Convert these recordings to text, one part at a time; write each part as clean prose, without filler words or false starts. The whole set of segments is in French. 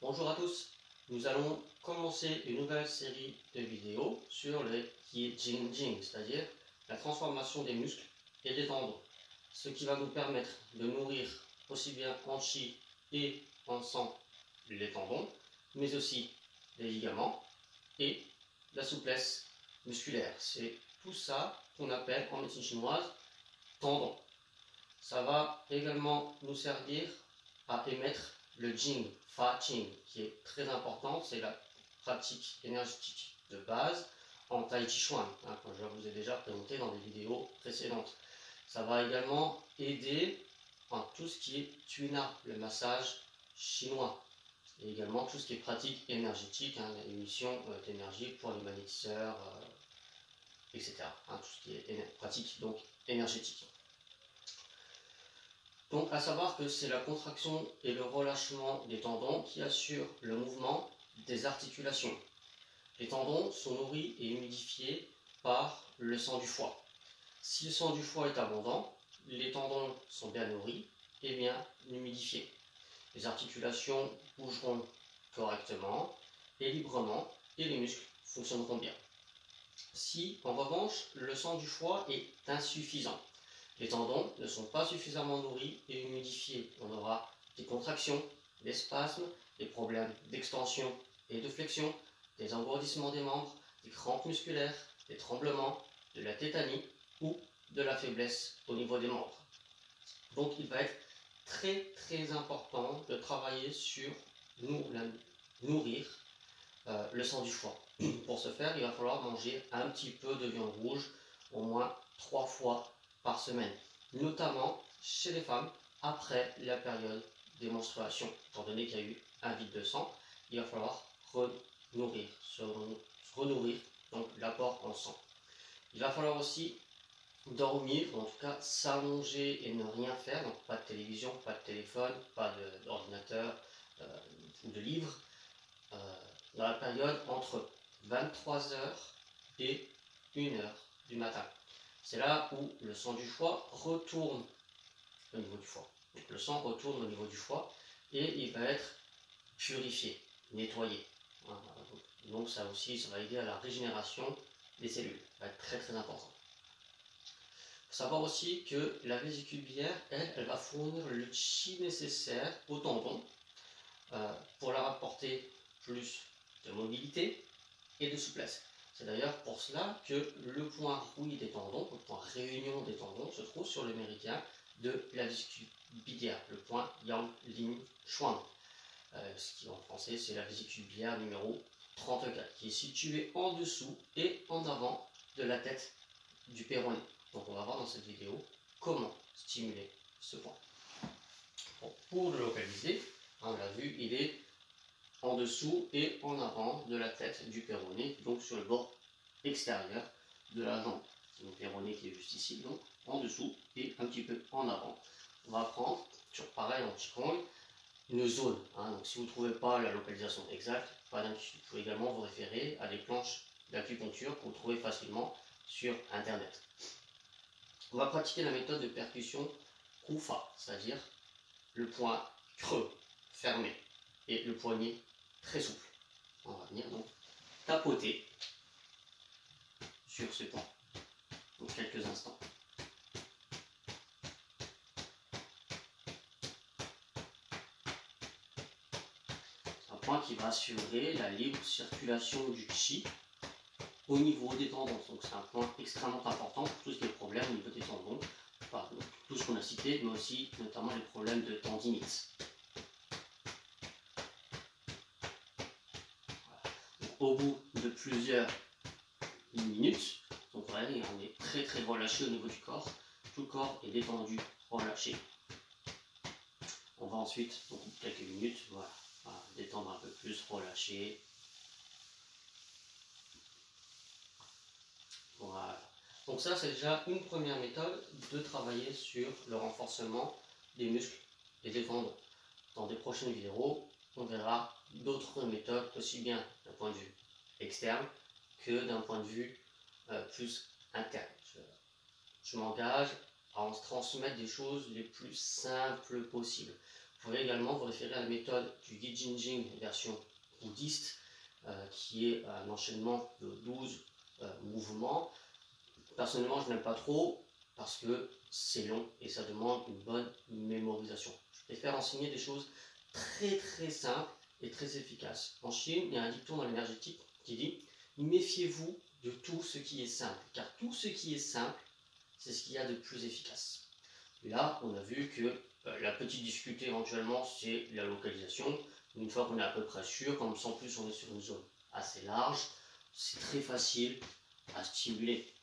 Bonjour à tous, nous allons commencer une nouvelle série de vidéos sur le Jing, c'est-à-dire la transformation des muscles et des tendons, ce qui va nous permettre de nourrir aussi bien en chi et en sang les tendons, mais aussi les ligaments et la souplesse musculaire. C'est tout ça qu'on appelle en médecine chinoise tendons. Ça va également nous servir à émettre le Jing, Fa Jing, qui est très important, c'est la pratique énergétique de base en Tai Chi Chuan, comme je vous ai déjà présenté dans des vidéos précédentes. Ça va également aider en tout ce qui est Tuina, le massage chinois, et également tout ce qui est pratique énergétique, l'émission d'énergie pour les magnétiseurs, etc. Tout ce qui est pratique donc énergétique. Donc, à savoir que c'est la contraction et le relâchement des tendons qui assurent le mouvement des articulations. Les tendons sont nourris et humidifiés par le sang du foie. Si le sang du foie est abondant, les tendons sont bien nourris et bien humidifiés. Les articulations bougeront correctement et librement et les muscles fonctionneront bien. Si, en revanche, le sang du foie est insuffisant, les tendons ne sont pas suffisamment nourris et humidifiés. On aura des contractions, des spasmes, des problèmes d'extension et de flexion, des engourdissements des membres, des crampes musculaires, des tremblements, de la tétanie ou de la faiblesse au niveau des membres. Donc il va être très important de travailler sur nourrir le sang du foie. Pour ce faire, il va falloir manger un petit peu de viande rouge, au moins 3 fois par semaine, notamment chez les femmes après la période des menstruations. Étant donné qu'il y a eu un vide de sang, il va falloir se renourrir donc l'apport en sang. Il va falloir aussi dormir, ou en tout cas s'allonger et ne rien faire, donc pas de télévision, pas de téléphone, pas d'ordinateur ou de livre, dans la période entre 23h et 1h du matin. C'est là où le sang du foie retourne au niveau du foie. Donc le sang retourne au niveau du foie et il va être purifié, nettoyé. Donc ça aussi, ça va aider à la régénération des cellules. Ça va être très important. Il faut savoir aussi que la vésicule biliaire, elle va fournir le chi nécessaire au tendon pour leur apporter plus de mobilité et de souplesse. C'est d'ailleurs pour cela que le point rouille des tendons, le point réunion des tendons, se trouve sur le méridien de la vésicule biliaire, le point Yang Lin Chuan, ce qui en français c'est la vésicule biliaire numéro 34, qui est située en dessous et en avant de la tête du péroné. Donc on va voir dans cette vidéo comment stimuler ce point. Bon, pour le localiser, on l'a vu, il est en dessous et en avant de la tête du péroné, donc sur le bord extérieur de la jambe. C'est le péroné qui est juste ici, donc en dessous et un petit peu en avant. On va prendre, sur pareil en Qigong, une zone. Donc si vous ne trouvez pas la localisation exacte, pas d'inquiétude. Vous pouvez également vous référer à des planches d'acupuncture que vous trouvez facilement sur internet. On va pratiquer la méthode de percussion Kufa, c'est-à-dire le point creux, fermé, et le poignet très souple. On va venir donc tapoter sur ce point pour quelques instants. C'est un point qui va assurer la libre circulation du chi au niveau des tendons. Donc c'est un point extrêmement important pour tout ce qui est problème au niveau des tendons, tout ce qu'on a cité, mais aussi notamment les problèmes de tendinite. Au bout de plusieurs minutes, donc voilà, on est très relâché au niveau du corps, tout le corps est détendu, relâché. On va ensuite, donc quelques minutes, voilà, détendre un peu plus, relâcher. Voilà. Donc ça c'est déjà une première méthode de travailler sur le renforcement des muscles et des tendons. Dans des prochaines vidéos, on verra d'autres méthodes, aussi bien d'un point de vue externe que d'un point de vue plus interne. Je m'engage à en transmettre des choses les plus simples possibles pouvez également vous référer à la méthode du Gijinjing version bouddhiste, qui est un enchaînement de 12 mouvements. Personnellement, je n'aime pas trop parce que c'est long et ça demande une bonne mémorisation. Je préfère enseigner des choses très simples et très efficaces. En Chine, il y a un dicton dans l'énergétique qui dit « Méfiez-vous de tout ce qui est simple, car tout ce qui est simple, c'est ce qu'il y a de plus efficace. » Là, on a vu que la petite difficulté éventuellement, c'est la localisation. Une fois qu'on est à peu près sûr, comme sans plus on est sur une zone assez large, c'est très facile à stimuler.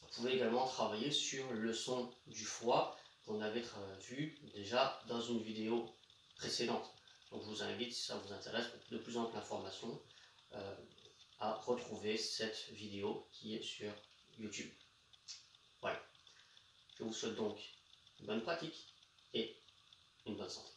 Vous pouvez également travailler sur le son du foie qu'on avait vu déjà dans une vidéo précédente. Donc je vous invite, si ça vous intéresse, pour de plus amples informations, à retrouver cette vidéo qui est sur YouTube. Voilà. Je vous souhaite donc une bonne pratique et une bonne santé.